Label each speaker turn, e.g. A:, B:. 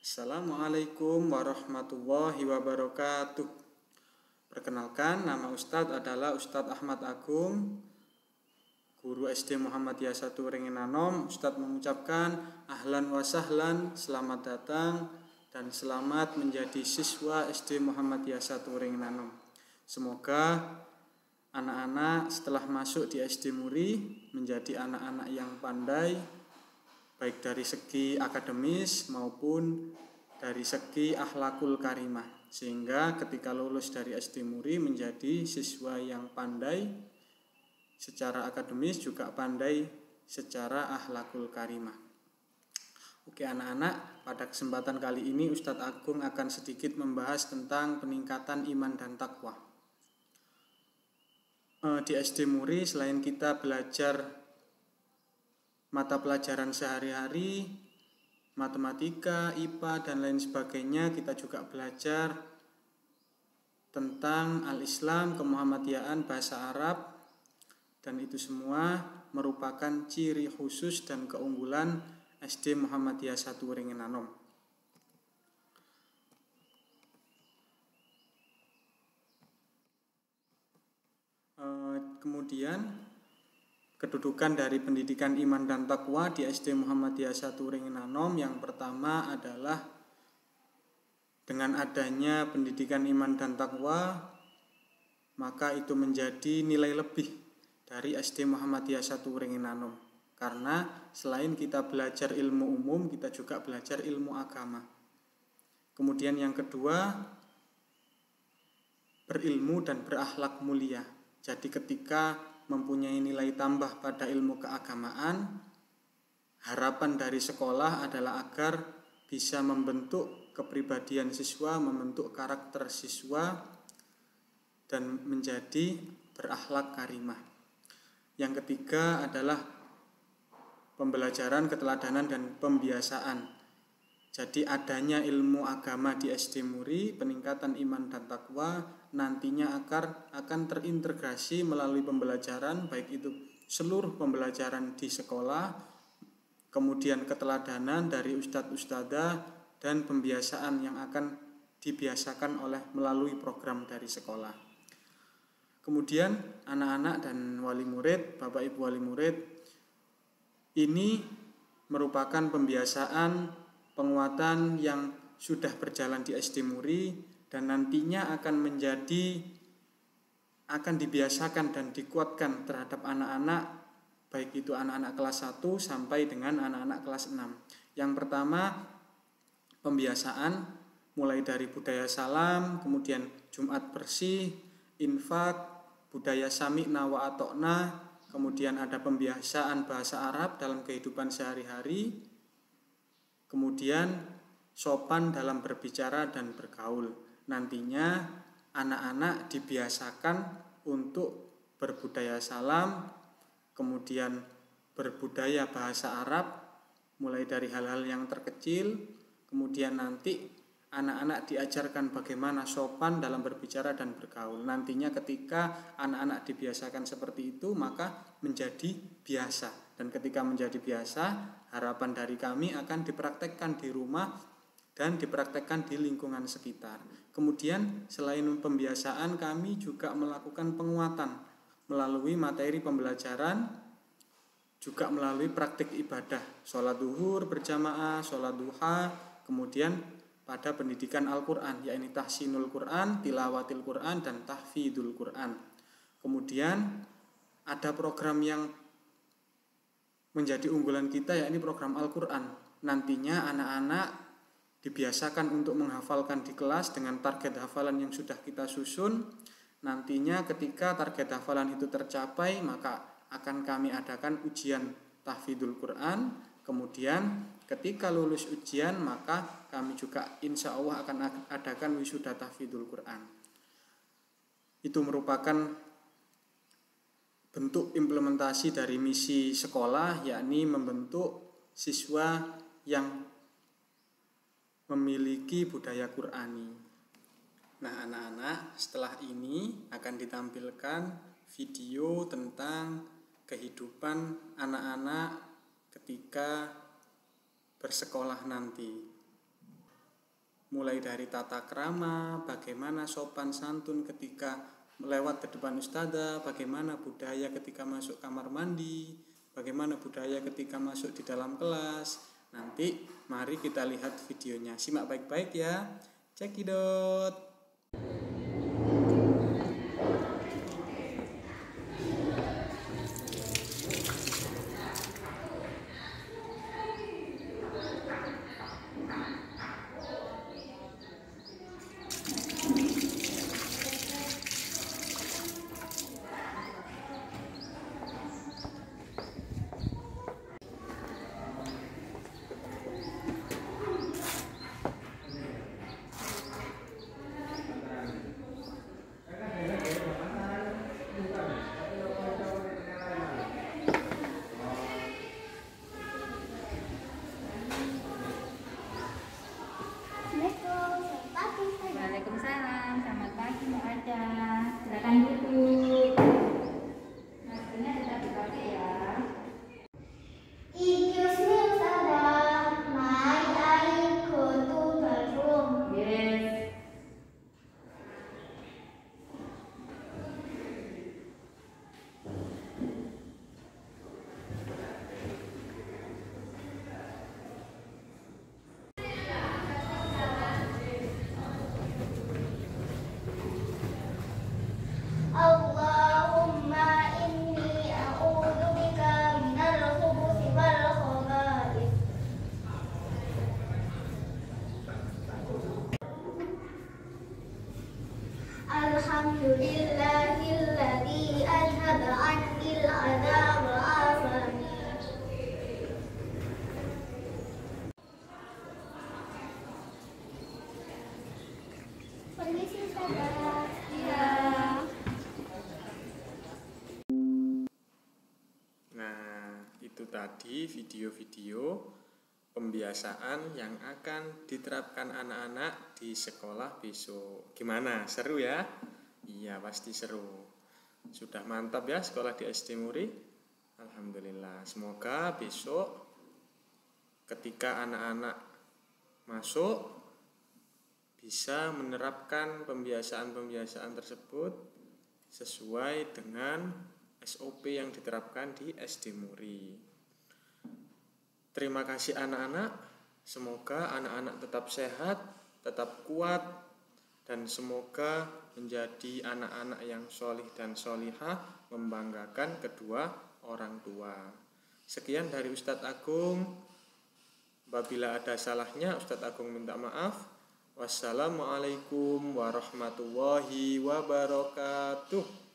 A: Assalamualaikum warahmatullahi wabarakatuh. Perkenalkan, nama Ustadz adalah Ustadz Ahmad Agung, Guru SD Muhammadiyah 1 Wringin Anom. Ustadz mengucapkan ahlan wa sahlan, selamat datang dan selamat menjadi siswa SD Muhammadiyah 1 Wringin Anom. Semoga anak-anak setelah masuk di SD Muri menjadi anak-anak yang pandai, baik dari segi akademis maupun dari segi akhlakul karimah, sehingga ketika lulus dari SD Muri menjadi siswa yang pandai secara akademis, juga pandai secara akhlakul karimah. Oke anak-anak, pada kesempatan kali ini Ustadz Agung akan sedikit membahas tentang peningkatan iman dan takwa. Di SD Muri selain kita belajar mata pelajaran sehari-hari, matematika, IPA, dan lain sebagainya, kita juga belajar tentang al-Islam, kemuhammadiyaan, bahasa Arab, dan itu semua merupakan ciri khusus dan keunggulan SD Muhammadiyah 1 Wringin Anom. Kemudian kedudukan dari pendidikan iman dan takwa di SD Muhammadiyah 1 Wringin Anom, yang pertama adalah dengan adanya pendidikan iman dan takwa, maka itu menjadi nilai lebih dari SD Muhammadiyah 1 Wringin Anom. Karena selain kita belajar ilmu umum, kita juga belajar ilmu agama. Kemudian yang kedua, berilmu dan berakhlak mulia. Jadi ketika mempunyai nilai tambah pada ilmu keagamaan, harapan dari sekolah adalah agar bisa membentuk kepribadian siswa, membentuk karakter siswa, dan menjadi berakhlak karimah. Yang ketiga adalah pembelajaran keteladanan dan pembiasaan. Jadi adanya ilmu agama di SD Muri, peningkatan iman dan takwa nantinya akan terintegrasi melalui pembelajaran, baik itu seluruh pembelajaran di sekolah, kemudian keteladanan dari ustadz-ustadzah, dan pembiasaan yang akan dibiasakan melalui program dari sekolah. Kemudian anak-anak dan wali murid, Bapak Ibu wali murid, ini merupakan pembiasaan penguatan yang sudah berjalan di SD Muri dan nantinya akan dibiasakan dan dikuatkan terhadap anak-anak, baik itu anak-anak kelas 1 sampai dengan anak-anak kelas 6. Yang pertama, pembiasaan mulai dari budaya salam, kemudian Jumat bersih, infak, budaya sami'na wa atokna, kemudian ada pembiasaan bahasa Arab dalam kehidupan sehari-hari, kemudian sopan dalam berbicara dan bergaul. Nantinya anak-anak dibiasakan untuk berbudaya salam, kemudian berbudaya bahasa Arab, mulai dari hal-hal yang terkecil, kemudian nanti anak-anak diajarkan bagaimana sopan dalam berbicara dan bergaul. Nantinya ketika anak-anak dibiasakan seperti itu, maka menjadi biasa. Dan ketika menjadi biasa, harapan dari kami akan dipraktekkan di rumah dan dipraktekkan di lingkungan sekitar. Kemudian selain pembiasaan, kami juga melakukan penguatan melalui materi pembelajaran, juga melalui praktik ibadah, sholat duhur berjamaah, sholat duha, kemudian pada pendidikan Al-Quran, yakni tahsinul Quran, tilawatil Quran, dan tahfidul Quran. Kemudian ada program yang menjadi unggulan kita, yakni program Al-Quran. Nantinya anak-anak dibiasakan untuk menghafalkan di kelas dengan target hafalan yang sudah kita susun. Nantinya ketika target hafalan itu tercapai, maka akan kami adakan ujian tahfidul Quran. Kemudian ketika lulus ujian, maka kami juga insya Allah akan adakan wisuda tahfidul Quran. Itu merupakan bentuk implementasi dari misi sekolah, yakni membentuk siswa yang memiliki budaya Qur'ani. Nah anak-anak, setelah ini akan ditampilkan video tentang kehidupan anak-anak ketika bersekolah nanti. mulai dari tata krama, bagaimana sopan santun ketika melewat ke depan ustazah, bagaimana budaya ketika masuk kamar mandi, bagaimana budaya ketika masuk di dalam kelas. Nanti mari kita lihat videonya. Simak baik-baik ya. Cekidot.
B: Waalaikumsalam, selamat pagi Mbak Aca. Silakan duduk. Maskernya tetap dipakai ya.
C: Excuse me, Ustazah. May I go to bathroom?
B: Yes.
C: Allahumma inni a'udzubika minal khubuthi wal khaba'ith. Alhamdulillahilladzi adhaba 'annil 'adza wa 'afani. Permisi, Ustazah.
B: Iya.
A: Nah, itu tadi video-video pembiasaan yang akan diterapkan anak-anak di sekolah besok. Gimana? Seru ya? Iya, pasti seru. Sudah mantap ya sekolah di SD Muri? Alhamdulillah. Semoga besok ketika anak-anak masuk bisa menerapkan pembiasaan-pembiasaan tersebut sesuai dengan SOP yang diterapkan di SD Muri. Terima kasih anak-anak. Semoga anak-anak tetap sehat, tetap kuat, dan semoga menjadi anak-anak yang sholih dan sholihah, membanggakan kedua orang tua. Sekian dari Ustadz Agung. Apabila ada salahnya, Ustadz Agung minta maaf. Wassalamualaikum warahmatullahi wabarakatuh.